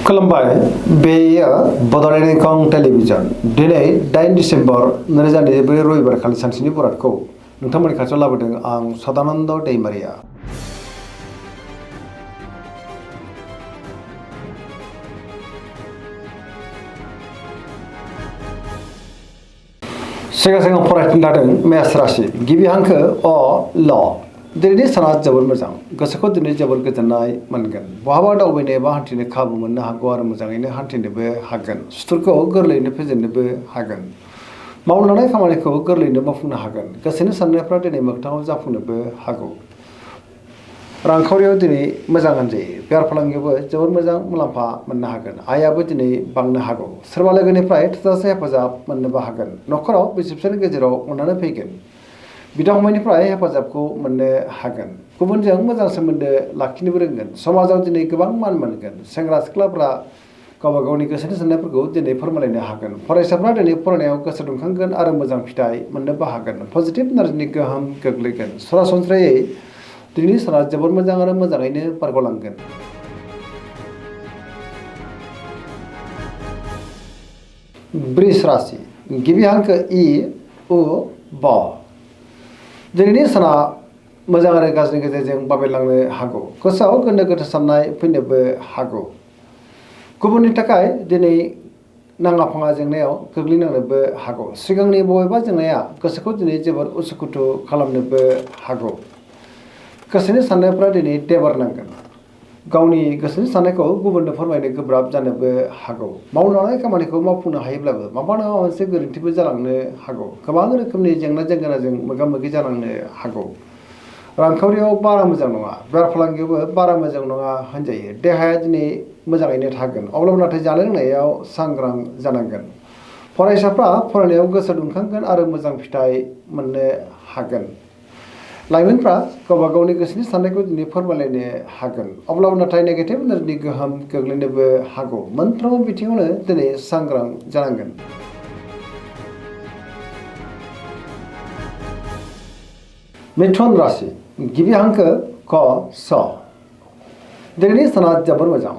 खुलुमबाय बेयो बड'लेण्ड एंखं टेलिभिजन दिनै 8 डिसेम्बर 2024 रबिबार खालि सानसेनि बरादखौ नोंथांमोननि खाथियाव लाबोदों आं सदानन्द दैमारिया। सिगां फरायफिन लादों मेष राशि गिबि हांखो अ ल दिनैनि साना जोबोर मोजां गोसोखौ दिनै जोबोर गोजोननाय मोनगोन बहाबा दावबायनो एबा हान्थिनो खाबु मोननो हागौ आरो मोजाङैनो हान्थिनोबो हागोन सुथुरखौ गोरलैयैनो फेजेननोबो हागोन मावनो लानाय खामानिखौ गोरलैयैनो मावफुंनो हागोन गोसोनि साननायफ्रा दिनै मोगथाङाव जाफुंनोबो हागौ रांखावरियाव दिनै मोजां होनजायो बेफार फालांगियावबो जोबोर मोजां मुलाम्फा मोननो हागोन आयाबो दिनै बांनो हागौ सोरबा लोगोनिफ्राय थोजासे हेफाजाब मोननोबो हागोन न'खराव बिसि फिसायनि गेजेराव अननानै फैगोन बिदा फंबायनिफ्राय हेफाजाबखौ मोननो हागोन गुबुनजों मोजां सोमोन्दो लाखिनोबो रोंगोन समाजाव दिनै गोबां मान मोनगोन सेंग्रा सिख्लाफ्रा गावबा गावनि गोसोनि साननायफोरखौ दिनै फोरमायलायनो हागोन फरायसाफ्रा दिनै फरायनायाव गोसो दुंखांगोन आरो मोजां फिथाइ मोननोबो हागोन पजिटिभ एनार्जिनि गोहोम गोग्लैगोन सरासनस्रायै दिनैनि साना जोबोर मोजां आरो मोजाङैनो बारग'लांगोन। वृष राशि गिबि हांखो इ उ ब दिनैनि साना मोजां आरो गाज्रिनि गेजेरजों बाबेलांनो हागौ गोसोआव गोनो गोथो साननाय फैनोबो हागौ गुबुननि थाखाय दिनै नाङा फाङा जेंनायाव गोग्लैनांनोबो हागौ सिगांनि बबेबा जेंनाया गोसोखौ दिनै जोबोर उसुखुथु खालामनोबो हागौ गोसोनि साननायफ्रा दिनै देबार नांगोन गावनि गोसोनि साननायखौ गुबुननो फोरमायनो गोब्राब जानोबो हागौ मावनो लानाय खामानिखौ मावफुंनो हायोब्लाबो माबा नङा मोनसे गोरोन्थिबो जालांनो हागौ गोबां रोखोमनि जेंना जेंगोनाजों मोगा मोगि जानांनो हागौ रांखावरियाव बारा मोजां नङा बेफार फालांगियावबो बारा मोजां नङा होनजायो देहाया दिनै मोजाङैनो थागोन अब्लाबो नाथाय जानाय लोंनायाव सांग्रां जानांगोन फरायसाफ्रा फरायनायाव गोसो दुंखांगोन आरो मोजां फिथाइ मोननो हागोन लाइमोनफ्रा गावबा गावनि गोसोनि साननायखौ दिनै फोरमायलायनो हागोन अब्लाबो नाथाय नेगेटिभ एनार्जिनि गोहोम गोग्लैनोबो हागौ मोनफ्रोमबो बिथिङावनो दिनै सांग्रां जानांगोन। मिथुन राशि गिबि हांखो क स दिनैनि साना जोबोर मोजां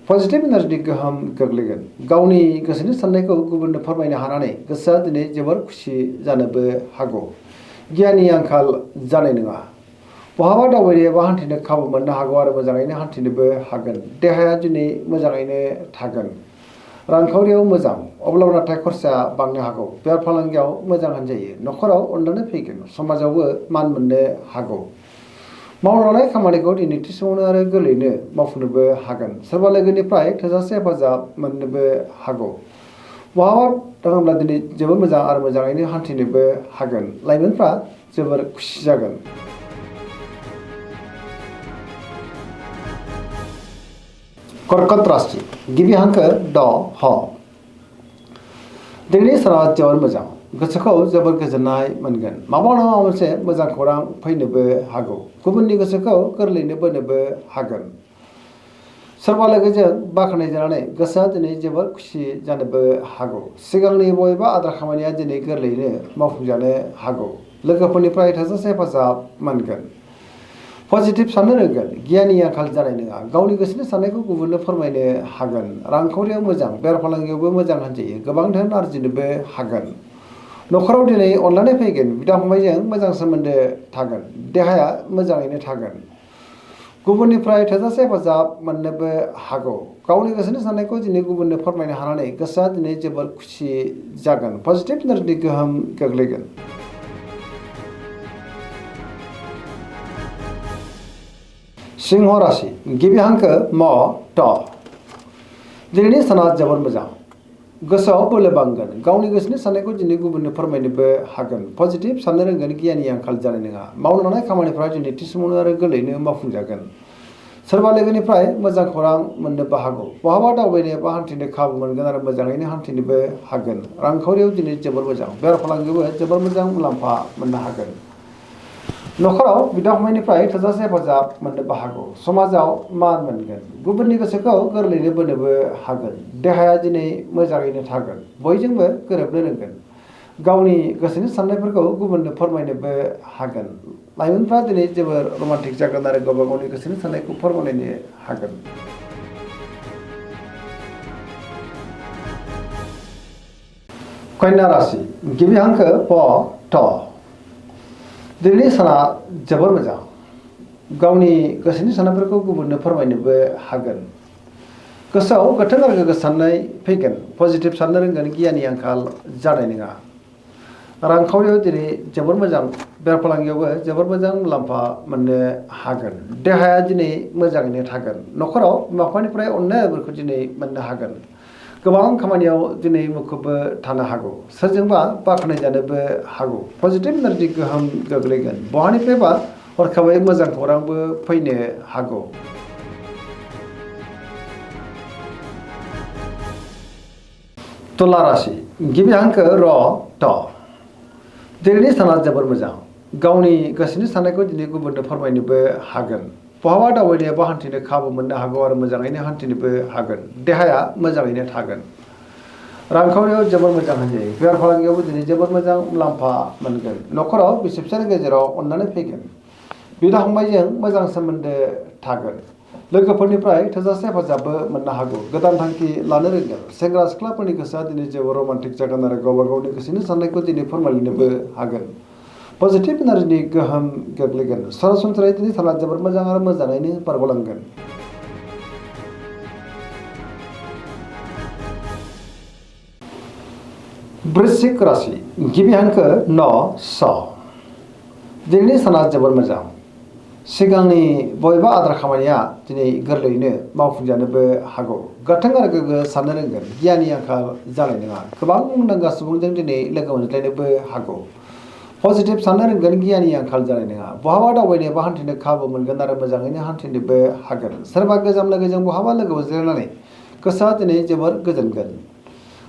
पजिटिभ एनार्जिनि गोहोम गोग्लैगोन गावनि गोसोनि साननायखौ गुबुननो फोरमायनो हानानै गोसोआ दिनै जोबोर खुसि जानोबो हागौ गियाननि आंखाल जानाय नङा बहाबा दावबायनो एबा हान्थिनो खाबु मोननो हागौ आरो मोजाङैनो हान्थिनोबो हागोन देहाया दिनै मोजाङैनो थागोन रांखावरियाव मोजां अब्लाबो नाथाय खरसाया बांनो हागौ बेफार फालांगियाव मोजां होनजायो न'खराव अननानै फैगोन समाजावबो मान मोननो हागौ मावनो लानाय खामानिखौ दिनै थि समावनो आरो गोरलैयैनो मावफुंनोबो हागोन सोरबा लोगोनिफ्राय थोजासे हेफाजाब मोननोबो हागौ बहाबा थाङोब्ला दिनै जोबोर मोजां आरो मोजाङैनो हान्थिनोबो हागोन लाइमोनफ्रा जोबोर खुसि जागोन। कर्कट राशि गिबि हांखो ड ह दिनैनि साना जोबोर मोजां गोसोखौ जोबोर गोजोननाय मोनगोन माबा नङा मोनसे मोजां खौरां फैनोबो हागौ गुबुननि गोसोखौ गोरलैयैनो बोनोबो हागोन सोरबा लोगोजों बाख्नायजानानै गोसोआ दिनै जोबोर खुसि जानोबो हागौ सिगांनि बबेबा आद्रा खामानिया दिनै गोरलैयैनो मावफुंजानो हागौ लोगोफोरनिफ्राय थोजासे हेफाजाब मोनगोन पजिटिभ साननो रोंगोन गियाननि आंखाल जानाय नङा गावनि गोसोनि साननायखौ गुबुननो फोरमायनो हागोन रांखावरियाव मोजां बेफार फालांगियावबो मोजां होनजायो गोबां धोन आरजिनोबो हागोन न'खराव दिनै अनलायनाय फैगोन बिदा फंबायजों मोजां सोमोन्दो थागोन देहाया मोजाङैनो थागोन गुबुननिफ्राय थोजासे हेफाजाब मोननोबो हागौ गावनि गोसोनि साननायखौ दिनै गुबुननो फोरमायनो हानानै गोसोआ दिनै जोबोर खुसि जागोन पजिटिभ एनार्जिनि गोहोम गोग्लैगोन। सिंह राशि गिबि हांखो म ट दिनैनि साना जोबोर मोजां गोसोआव बोलो बांगोन गावनि गोसोनि साननायखौ दिनै गुबुननो फोरमायनोबो हागोन पजिटिभ साननो रोंगोन गियाननि आंखाल जानाय नङा मावनो लानाय खामानिफ्रा दिनै थि समावनो आरो गोरलैयैनो मावफुंजागोन सोरबा लोगोनिफ्राय मोजां खौरां मोननोबो हागौ बहाबा दावबायनो एबा हान्थिनो खाबु मोनगोन आरो मोजाङैनो हान्थिनोबो हागोन रांखावरियाव दिनै जोबोर मोजां बेफार फालांगियावबो जोबोर मोजां मुलाम्फा मोननो हागोन न'खराव बिदा फंबायनिफ्राय थोजासे हेफाजाब मोननोबो हागौ समाजाव मान मोनगोन गुबुननि गोसोखौ गोरलैयैनो बोनोबो हागोन देहाया दिनै मोजाङैनो थागोन बयजोंबो गोरोबनो रोंगोन गावनि गोसोनि साननायफोरखौ गुबुननो फोरमायनोबो हागोन लाइमोनफ्रा दिनै जोबोर रमान्टिक जागोन आरो गावबा गावनि गोसोनि साननायखौ फोरमायलायनो हागोन। कन्या राशि गिबि हांखो प ट दिनैनि साना जोबोर मोजां गावनि गोसोनि साननायफोरखौ गुबुननो फोरमायनोबो हागोन गोसोआव गोथों आरो गोग्गो साननाय फैगोन पजिटिभ साननो रोंगोन गियाननि आंखाल जानाय नङा रांखावरियाव दिनै जोबोर मोजां बेफार फालांगियावबो जोबोर मोजां मुलाम्फा मोननो हागोन देहाया दिनै मोजाङैनो थागोन न'खराव बिमा बिफानिफ्राय अननायफोरखौ दिनै मोननो हागोन गोबां खामानियाव दिनै मुखुबबो थानो हागौ सोरजोंबा बाख्नायजानोबो हागौ पजिटिभ एनार्जि गोहोम गोग्लैगोन बहानिफ्रायबा हरखाबै मोजां खौरांबो फैनो हागौ तुला राशि गिबि हांखो र ट दिनैनि साना जोबोर मोजां गावनि गोसोनि साननायखौ दिनै गुबुननो फोरमायनोबो हागोन बहाबा दावबायनो बा हान्थिनो खाबु मोननो हागौ आरो मोजाङैनो हान्थिनोबो हागोन देहाया मोजाङैनो थागोन रांखावरियाव जोबोर मोजां होनजायो बेफार फालांगियावबो दिनै जोबोर मोजां मुलाम्फा मोनगोन न'खराव बिसि फिसायनि गेजेराव अननानै फैगोन बिदा फंबायजों मोजां सोमोन्दो थागोन लोगोफोरनिफ्राय थोजासे हेफाजाबबो मोननो हागौ गोदान थांखि लानो रोंगोन सेंग्रा सिख्लाफोरनि गोसोआ दिनै जोबोर रमान्टिक जागोन आरो गावबा गावनि गोसोनि साननायखौ दिनै फोरमायनोबो हागोन पजिटिभ एनार्जिनि गोहोम गोग्लैगोन सरासनस्रायै दिनै साना जोबोर मोजां आरो मोजाङैनो बारग'लांगोन वृश्चिक राशि गिबि हांखो न स दिनैनि साना जोबोर मोजां सिगांनि बबेबा आद्रा खामानिया दिनै गोरलैयैनो मावफुंजानोबो हागौ गोथों आरो गोग्गो साननो रोंगोन गियाननि आंखाल जानाय नङा गोबां मुंदांखा सुबुंजों दिनै लोगो मोनज्लायनोबो हागौ पजिटिभ साननो रोंगोन गियाननि आंखाल जानाय नङा बहाबा दावबायनो बा हान्थिनो खाबु मोनगोन आरो मोजाङैनो हान्थिनोबो हागोन सोरबा गोजाम लोगोजों बहाबा लोगो मोनज्लायनानै गोसोआ दिनै जोबोर गोजोनगोन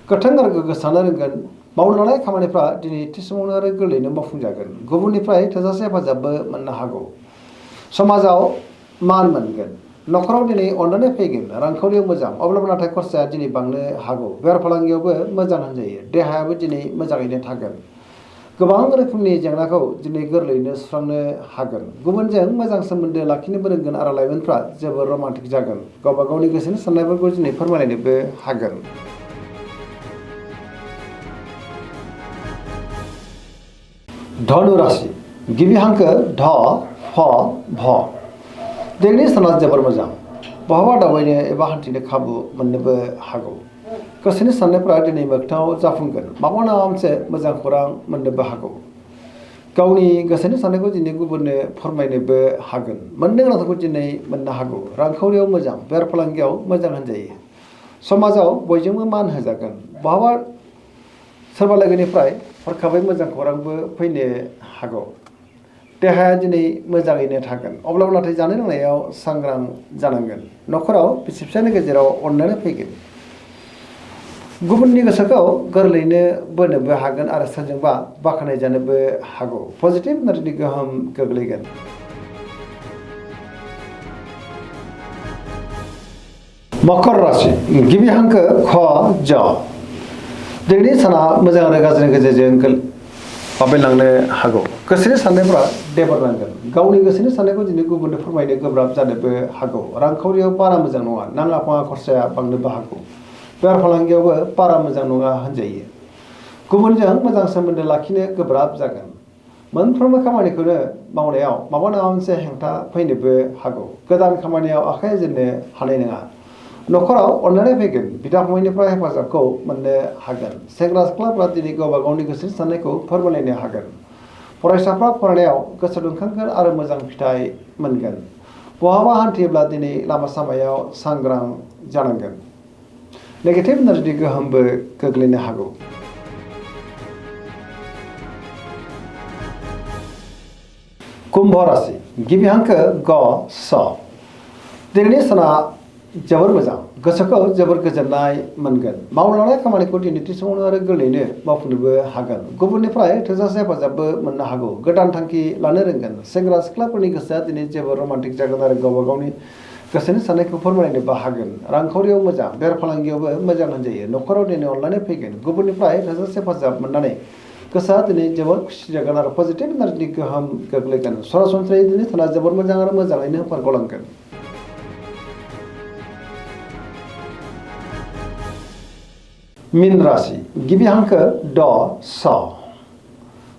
गोथों आरो गोग्गो साननो रोंगोन मावनो लानाय खामानिफ्रा दिनै थि समावनो आरो गोरलैयैनो मावफुंजागोन गुबुननिफ्राय थोजासे हेफाजाबबो मोननो हागौ समाजाव मान मोनगोन न'खराव दिनै अननानै फैगोन रांखावरियाव मोजां अब्लाबो नाथाय खरसाया दिनै बांनो हागौ बेफार फालांगियावबो मोजां होनजायो देहायाबो दिनै मोजाङैनो थागोन गोबां रोखोमनि जेंनाखौ दिनै गोरलैयैनो सुस्रांनो हागोन गुबुनजों मोजां सोमोन्दो लाखिनोबो रोंगोन आरो लाइमोनफ्रा जोबोर रमान्टिक जागोन गावबा गावनि गोसोनि साननायफोरखौ दिनै फोरमायलायनोबो हागोन धनु राशि गिबि हांखो ध फ भ दिनैनि साना जोबोर मोजां बहाबा दावबायनो एबा हान्थिनो खाबु मोननोबो हागौ गोसोनि साननायफ्रा दिनै मोगथाङाव जाफुंगोन माबा नङा मोनसे मोजां खौरां मोननोबो हागौ गावनि गोसोनि साननायखौ दिनै गुबुननो फोरमायनोबो हागोन मोननो गोनांखौ दिनै मोननो हागौ रांखावरियाव मोजां बेफार फालांगियाव मोजां होनजायो समाजाव बयजोंबो मान होजागोन बहाबा सोरबा लोगोनिफ्राय हरखाबै मोजां खौरांबो फैनो हागौ देहाया दिनै मोजाङैनो थागोन अब्लाबो नाथाय जानाय लोंनायाव सांग्रां जानांगोन न'खराव बिसि फिसायनि गेजेराव अननानै फैगोन गुबुननि गोसोखौ गोरलैयैनो बोनोबो हागोन आरो सोरजोंबा बाख्नायजानोबो हागौ पजिटिभ एनार्जिनि गोहोम गोग्लैगोन मकर राशि गिबि हांखो ख ज दिनैनि साना मोजां आरो गाज्रिनि गेजेरजों बाबेनलांनो हागौ गोसोनि साननायफ्रा देबोरनांगोन गावनि गोसोनि साननायखौ दिनै गुबुननो फोरमायनो गोब्राब जानोबो हागौ रांखावरियाव बारा मोजां नङा नाङा फाङा खरसाया बांनोबो हागौ बेफार फालांगियावबो बारा मोजां नङा होनजायो गुबुनजों मोजां सोमोन्दो लाखिनो गोब्राब जागोन मोनफ्रोमबो खामानिखौनो मावनायाव माबा नङा मोनसे हेंथा फैनोबो हागौ गोदान खामानियाव आखाइ होजेननो हानाय नङा न'खराव अननानै फैगोन बिदा फंबायनिफ्राय हेफाजाबखौ मोननो हागोन सेंग्रा सिख्लाफ्रा दिनै गावबा गावनि गोसोनि साननायखौ फोरमायलायनो हागोन फरायसाफ्रा फरायनायाव गोसो दुंखांगोन आरो मोजां फिथाइ मोनगोन बहाबा हान्थियोब्ला दिनै लामा सामायाव सांग्रां जानांगोन नेगेटिभ एनार्जिनि गोहोमबो गोग्लैनो हागौ कुम्भ राशि गिबि हांखो ग स दिनैनि साना जोबोर मोजां गोसोखौ जोबोर गोजोननाय मोनगोन मावनो लानाय खामानिखौ दिनै थि समावनो आरो गोरलैयैनो मावफुंनोबो हागोन गुबुननिफ्राय थोजासे हेफाजाबबो मोननो हागौ गोदान थांखि लानो रोंगोन सेंग्रा सिख्लाफोरनि गोसोआ दिनै जोबोर रमान्टिक जागोन आरो गावबा गावनि गोसोनि साननायखौ फोरमायनोबो हागोन रांखावरियाव मोजां बेफार फालांगियावबो मोजां होनजायो न'खराव दिनै अननानै फैगोन गुबुननिफ्राय थोजासे हेफाजाब मोननानै गोसोआ दिनै जोबोर खुसि जागोन आरो पजिटिभ एनार्जिनि गोहोम गोग्लैगोन सरासनस्रायै दिनै साना जोबोर मोजां आरो मोजाङैनो बारग'लांगोन मीन राशि गिबि हांखो ड स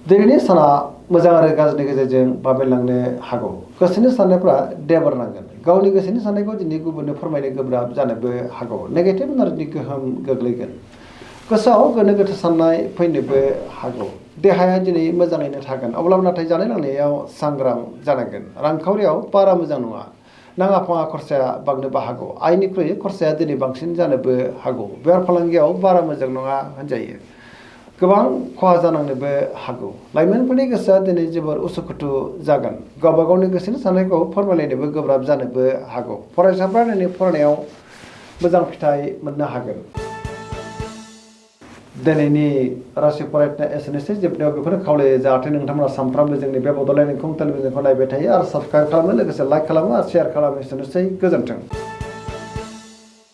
दिनैनि साना मोजां आरो गाज्रिनि गेजेरजों बाबेनलांनो हागौ गोसोनि साननायफ्रा देबर नांगोन गावनि गोसोनि साननायखौ दिनै गुबुननो फोरमायनो गोब्राब जानोबो हागौ नेगेटिभ एनार्जिनि गोहोम गोग्लैगोन गोसोआव गोनो गोथो साननाय फैनोबो हागौ देहाया दिनै मोजाङैनो थागोन अब्लाबो नाथाय जानाय लोंनायाव सांग्रां जानांगोन रांखावरियाव बारा मोजां नङा नाङा फाङा खरसाया बांनोबो हागौ आयनिख्रुइ खरसाया दिनै बांसिन जानोबो हागौ बेफार फालांगियाव बारा मोजां नङा होनजायो गोबां खहा जानांनोबो हागौ लाइमोनफोरनि गोसोआ दिनै जोबोर उसुखुथु जागोन गावबा गावनि गोसोनि साननायखौ फोरमायलायनोबो गोब्राब जानोबो हागौ फरायसाफ्रा दिनै फरायनायाव मोजां फिथाइ मोननो हागोन दिनैनि राशि फरायनाय एसेनोसै जोबनायाव बेखौनो खावलायो जाहाथे नोंथांमोना सानफ्रामबो जोंनि बे बड'लेण्ड इंखं टेलिभिजनखौ नायबाय थायो आरो साबस्क्राइब खालामो लोगोसे लाइक खालामो आरो शेयार खालामो एसेनोसै गोजोन्थों